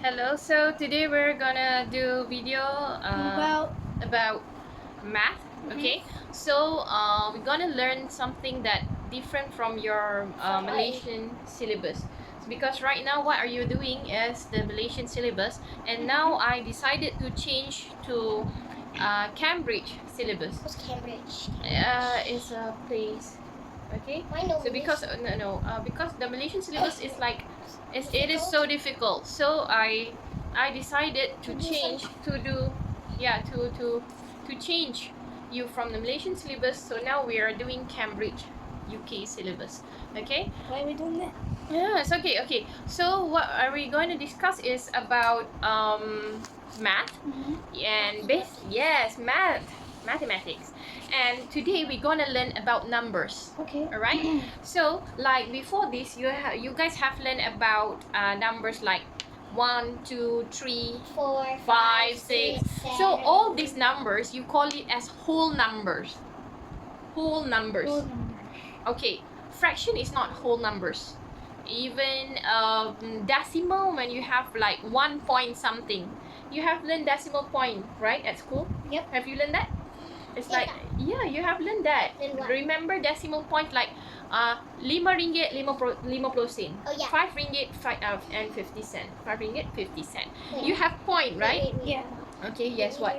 Hello, so today we're gonna do video about math. Okay, so we're gonna learn something that different from your Malaysian syllabus. Because right now what are you doing is the Malaysian syllabus, and now I decided to change to Cambridge syllabus. What's Cambridge? It's a place. Okay. I know So because because the Malaysian syllabus is like it is so difficult. So I decided to change to do to change you from the Malaysian syllabus. So now we are doing Cambridge UK syllabus. Okay. Why are we doing that? Yeah, it's okay. Okay. So what are we going to discuss is about math and mathematics. And today we're gonna learn about numbers. Okay. All right. So like before this, you guys have learned about numbers like 1, 2, 3, 4, 5, 6. So all these numbers you call it as whole numbers. Whole numbers. Okay. Fraction is not whole numbers. Even decimal, when you have like 1 point something, you have learned decimal point, right, at school? Yep. Have you learned that? It's like you have learned that. Remember decimal point like RM 50 sen. Oh, yeah. 5 ringgit and 50 cent. 5 ringgit 50 cent. You have point, right? Yeah. Okay, yes, what?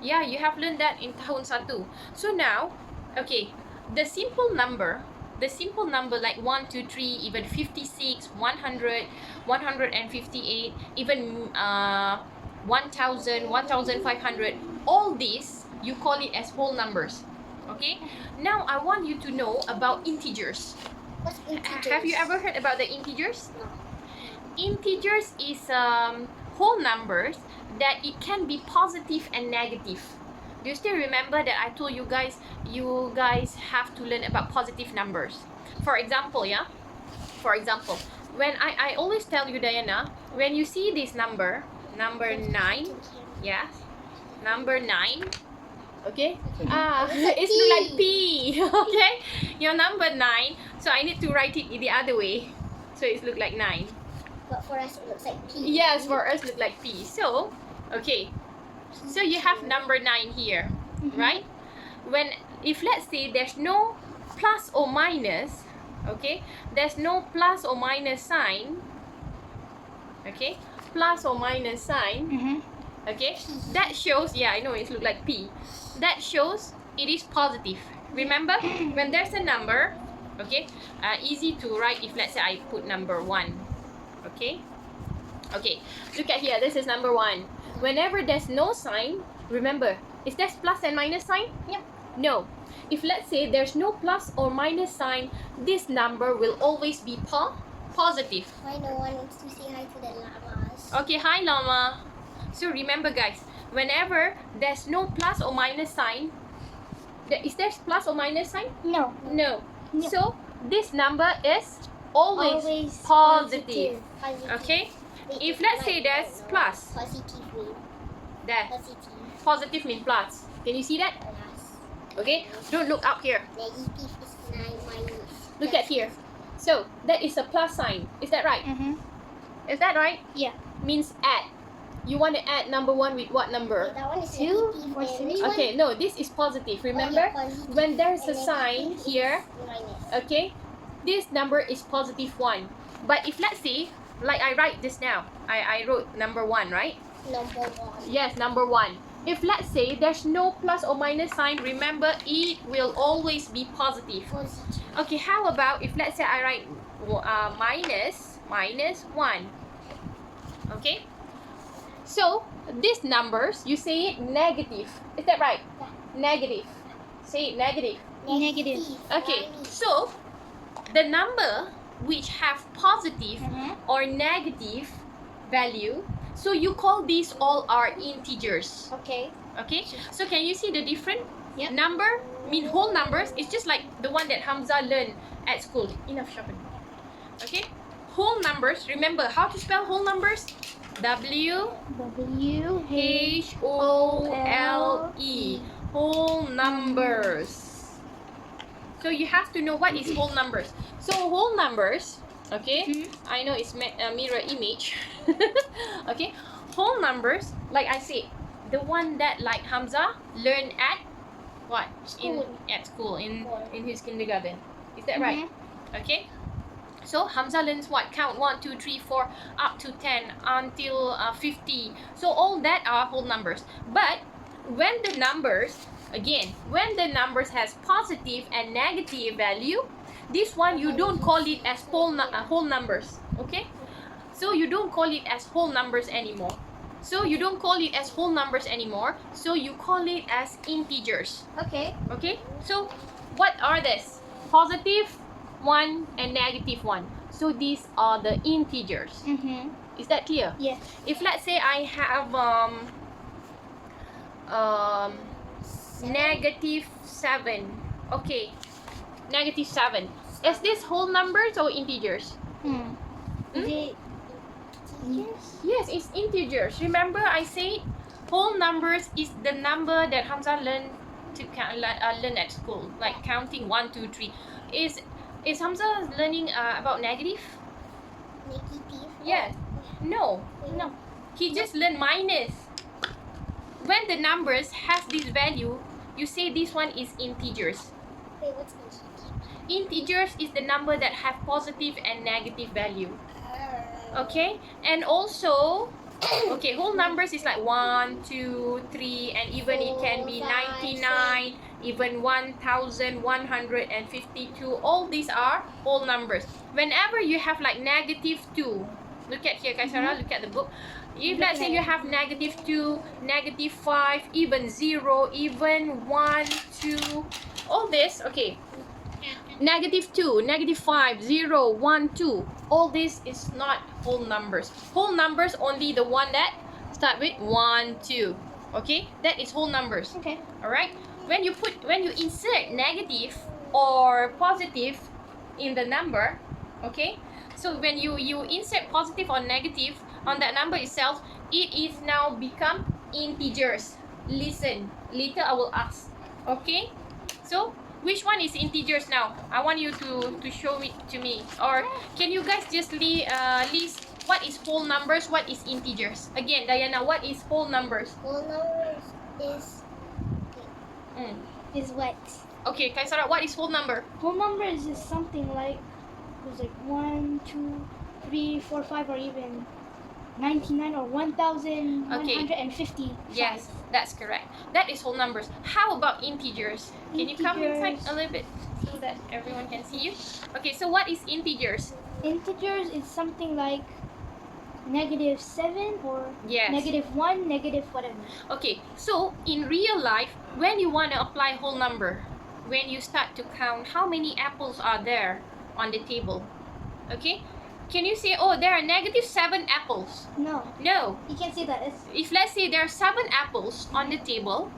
Yeah, you have learned that in tahun 1. So now, okay, the simple number like 1, 2, 3, even 56, 100, 158, even 1000, 1500, all these you call it as whole numbers. Okay, now I want you to know about integers. What's integers? Have you ever heard about the integers? No. Integers is whole numbers that it can be positive and negative. Do you still remember that I told you guys have to learn about positive numbers? For example, when I always tell you, Diana, when you see this number 9, yes, number 9, okay, it's look like P, okay, your number 9, so I need to write it the other way, so it look like 9. But for us it looks like P. Yes, for us look like P. So, okay, so you have number 9 here, right? If let's say there's no plus or minus, okay, there's no plus or minus sign, okay, plus or minus sign, okay, that shows, yeah, I know it looks like P, that shows it is positive. Remember, when there's a number, okay, easy to write. If let's say I put number 1, okay, look at here, this is number 1. Whenever there's no sign, remember, is there plus and minus sign? Yep. No. If let's say there's no plus or minus sign, this number will always be positive. Why no one wants to say hi to the llamas? Okay, hi llama. So remember guys, whenever there's no plus or minus sign, is there plus or minus sign? No. No. No. So this number is always positive. Okay? If let's say there's plus, Positive. there, Positive. positive means plus. Can you see that? Plus. Okay? Don't look up here. Negative is 9 minus. Look at here. So that is a plus sign. Is that right? Is that right? Yeah. Means add. You want to add number 1 with what number? That one is 2 negative or and 3. Okay, no, this is positive. Remember? positive. When there's a And sign negative here, is minus. okay, this number is positive 1. But if let's say, like I write this now, I wrote number 1, right? Number 1. Yes, number 1. If let's say there's no plus or minus sign, remember it will always be positive. Positive. Okay, how about if let's say I write minus 1. Okay? So, these numbers, you say it negative. Is that right? Yeah. Negative. Say it negative. Negative. Okay, so the number which have positive or negative value, so you call these all are integers. Okay. Okay, so can you see the difference? Yep. Number mean whole numbers. It's just like the one that Hamza learned at school. Enough shopping. Okay, whole numbers. Remember how to spell whole numbers? WHOLE. Whole numbers. So you have to know what is whole numbers. So whole numbers, Okay, I know it's a mirror image. Okay, whole numbers, like I said, the one that like Hamza learned at what? School. At school in his kindergarten. Is that right? Mhm. Okay. So Hamza learns what? Count 1, 2, 3, 4 up to 10 until 50. So all that are whole numbers. But when the numbers, again, when the numbers has positive and negative value, this one you don't call it as whole numbers. Okay? So you don't call it as whole numbers anymore. So you don't call it as whole numbers anymore. So you call it as integers. Okay. Okay? So what are this? Positive 1 and negative 1. So these are the integers. Mhm. Is that clear? Yes. If let's say I have negative 7. Okay. Negative 7. Is this whole numbers or integers? Is it integers? Yes, it's integers. Remember I said whole numbers is the number that Hamza learned to learn at school, like counting 1, 2, 3. Is Hamza learning about negative? Negative? Yes. No. No. He just learned minus. When the numbers has this value, you say this one is integers. Wait, what's integer? Integers is the number that have positive and negative value. Okay, and also okay, whole numbers is like 1, 2, 3, and even it can be 99, even 1152. All these are whole numbers. Whenever you have like negative 2, look at here, Kaisara, look at the book. If let's say you have negative 2, negative 5, even 0, even 1, 2, all this, okay. Negative 2, negative 5, 0, 1, 2. All this is not whole numbers. Whole numbers only the one that start with 1, 2. Okay? That is whole numbers. Okay. Alright? When you insert negative or positive in the number, okay? So when you insert positive or negative on that number itself, it is now become integers. Listen, later I will ask. Okay? So which one is integers now? I want you to show it to me. Or can you guys just list what is whole numbers, what is integers? Again, Diana, what is whole numbers? Whole numbers is is what? Okay, Kaisara, what is whole number? Whole numbers is something like it was like 1, 2, 3, 4, 5, or even 99 or 1,150. Yes, that's correct. That is whole numbers. How about integers? Can you come inside Integers. a little bit so that everyone can see you? Okay, so what is integers? Integers is something like -7 or Yes. -1, negative whatever. Okay, so in real life, when you want to apply whole number, when you start to count how many apples are there on the table, okay? Can you say, oh, there are -7 apples? No, No. you can't say that. It's If let's say there are 7 apples on the table,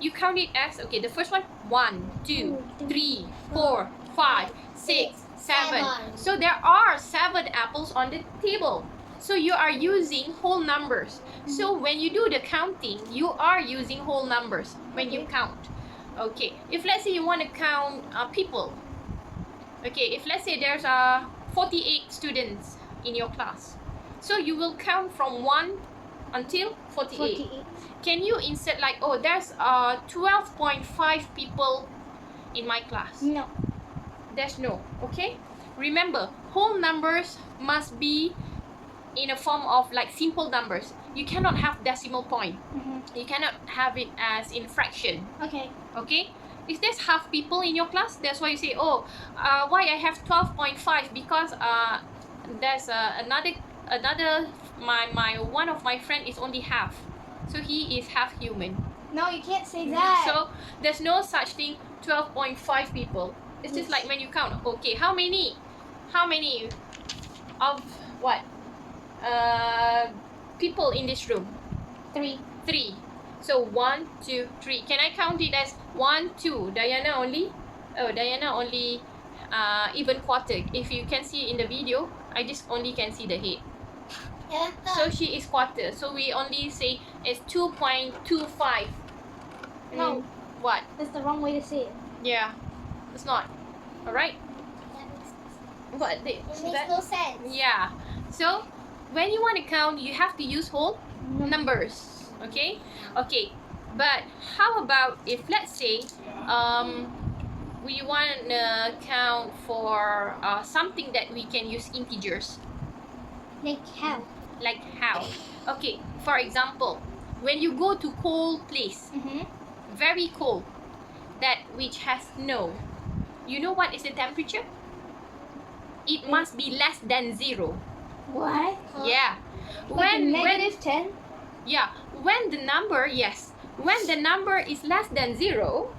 you count it as, okay, the first one, 1, 2, 3, 4, 5, 6, 7. So there are 7 apples on the table. So you are using whole numbers. So when you do the counting, you are using whole numbers when you count. Okay, if let's say you want to count people. Okay, if let's say there's 48 students in your class. So you will count from 1 until 48. 48. Can you insert like, oh, there's 12.5 people in my class? No. There's no, okay? Remember, whole numbers must be in a form of like simple numbers. You cannot have decimal point. You cannot have it as in fraction. Okay. Okay? Is there half people in your class? That's why you say, oh, why I have 12.5? Because there's another my one of my friend is only half, so he is half human. No, you can't say that. So there's no such thing 12.5 people. It's just like when you count. Okay, how many of what people in this room? 3. 3. So 1, 2, 3. Can I count it as 1, 2? Diana only? Oh, Diana only even quarter. If you can see in the video, I just only can see the head. So she is quarter. So we only say it's 2.25. No. What? That's the wrong way to say it. Yeah. It's not. Alright? What? It makes no sense. Yeah. So when you want to count, you have to use whole numbers. Okay. Okay. But how about if, let's say, we want to count for something that we can use integers. Like how? Like how? Okay. For example, when you go to cold place, very cold, that which has snow, you know what is the temperature? It must be less than 0. What? Yeah. Like negative 10? Yeah, when the number, yes, when the number is less than 0,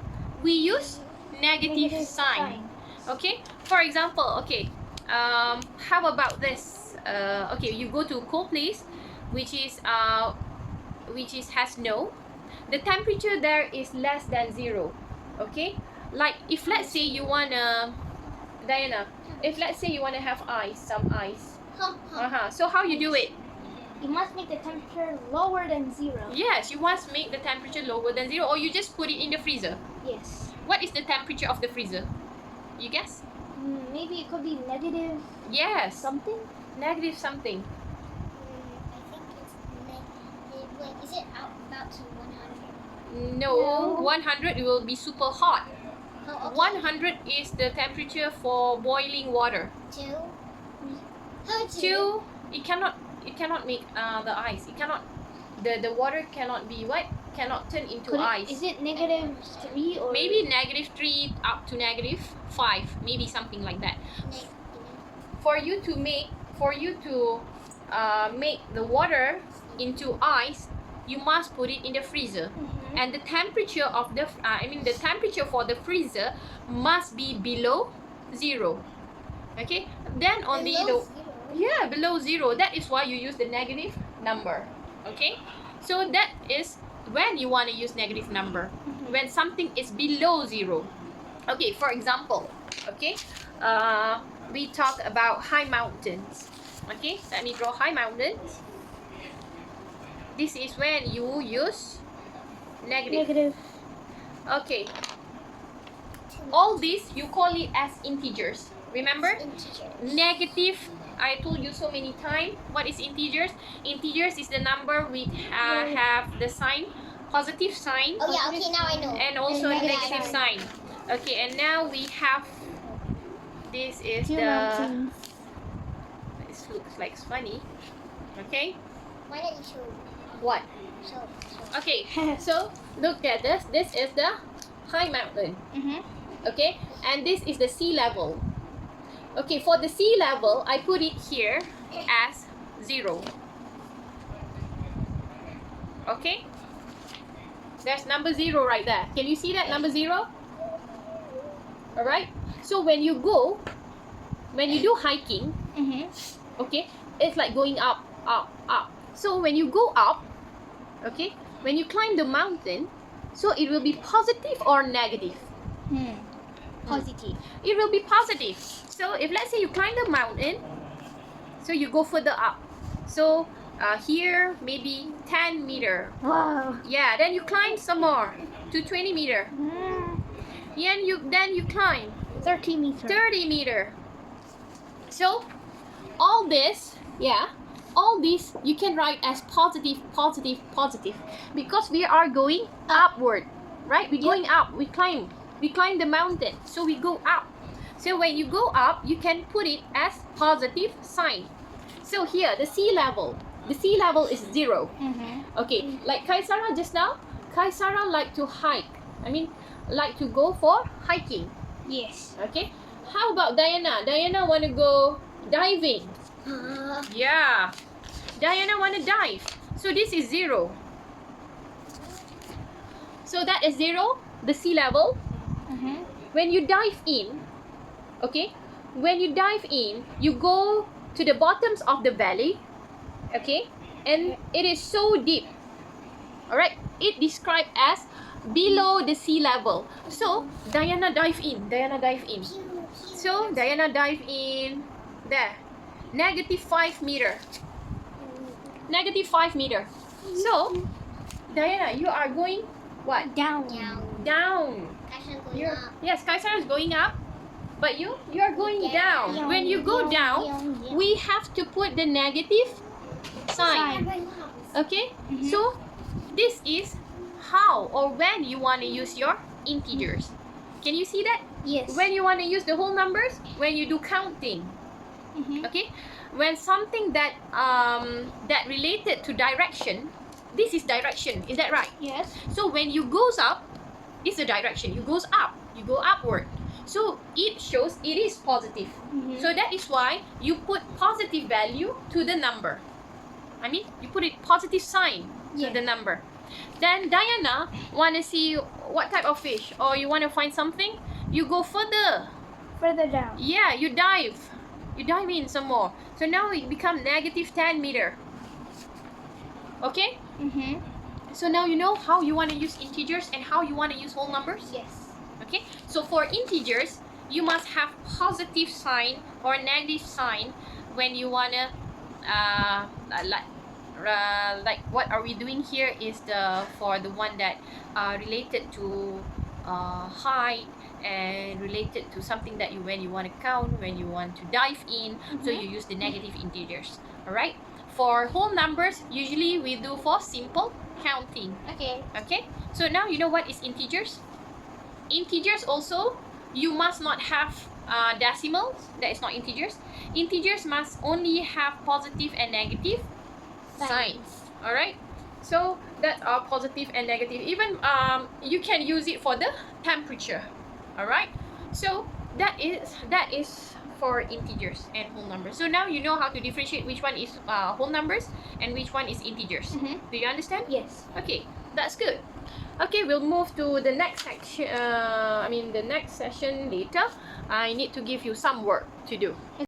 we use negative sign. Okay, for example, okay, how about this? Okay, you go to a cold place, which is has snow. The temperature there is less than 0. Okay, like if let's say you wanna, Diana, if let's say you wanna have ice, some ice. So how you do it? You must make the temperature lower than 0. Yes, you must make the temperature lower than 0, or you just put it in the freezer. Yes. What is the temperature of the freezer? You guess? Maybe it could be negative Yes. something? Negative something. I think it's negative. Wait, is it about to 100? No, 100 it will be super hot. Oh, okay. 100 is the temperature for boiling water. 2? How 2, it cannot make the ice. It cannot, the water cannot be what? Cannot turn into ice. Is it negative 3 or? Maybe negative 3 up to negative 5, maybe something like that. Negative. For you to make the water into ice, you must put it in the freezer. And the temperature of the the temperature for the freezer must be below 0. Okay, then only below 0. That is why you use the negative number. Okay, so that is when you want to use negative number, when something is below 0. Okay, for example, okay, we talk about high mountains. Okay, let me draw high mountains. This is when you use negative. Okay, all this you call it as integers. Remember? Integers. Negative, I told you so many times. What is integers? Integers is the number which have the sign, positive sign. Oh yeah, okay, now I know. And also And negative sign. Okay, and now we have, this is Two the, mountains. this looks like funny. Okay, Why don't you show? what? Show. Okay, so look at this. This is the high mountain. Okay, and this is the sea level. Okay, for the sea level, I put it here as 0. Okay, there's number 0 right there. Can you see that number 0? Alright, so when you do hiking, okay, it's like going up, up, up. So when you go up, okay, when you climb the mountain, so it will be positive or negative? Positive. It will be positive. So if let's say you climb the mountain, so you go further up. So here maybe 10 meter. Wow. Yeah, then you climb some more to 20 meter. Yeah, and then you climb 30 meters. 30 meter. So all this, all this you can write as positive, positive, positive, because we are going upward, right? We're going up. We climb the mountain, so we go up. So when you go up, you can put it as positive sign. So here, the sea level is 0. Okay, like Kaisara just now, Kaisara like to hike. Like to go for hiking. Yes. Okay, how about Diana? Diana want to go diving. Yeah, Diana want to dive. So this is 0. So that is 0, the sea level. When you dive in, okay, when you dive in, you go to the bottoms of the valley, okay, and it is so deep. Alright, it described as below the sea level. So Diana dive in. So Diana dive in there. -5 meter. -5 meter. So Diana, you are going what? Down. Down. Actually, going up. Yes, Kaisar is going up. But you are going down. When you go down, we have to put the negative sign. Okay? Mhm. So this is how or when you want to use your integers. Can you see that? Yes. When you want to use the whole numbers, when you do counting. Mhm. Okay? When something that that related to direction, this is direction. Is that right? Yes. So when you goes up, it's the direction. You goes up. You go upward. So it shows it is positive. Mhm. So that is why you put positive value to the number. I mean, you put it positive sign to Yeah. the number. Then Diana wanna see what type of fish, or you wanna find something, you go further. Further down. Yeah, you dive. You dive in some more. So now it become negative 10 meter. Okay? Mhm. So now you know how you want to use integers and how you want to use whole numbers? Yes. Okay? So for integers, you must have positive sign or negative sign when you want to like what are we doing here is for the one that related to height and related to something that you when you want to count, when you want to dive in, so you use the negative integers. All right? For whole numbers, usually we do for simple counting. Okay. Okay? So now you know what is integers? Integers also, you must not have decimals. That is not integers. Integers must only have positive and negative signs. Alright? So that's our positive and negative. Even you can use it for the temperature. Alright? So that is for integers and whole numbers. So now you know how to differentiate which one is whole numbers and which one is integers. Mhm. Do you understand? Yes. Okay, that's good. Okay, we'll move to the next section. The next session later. I need to give you some work to do.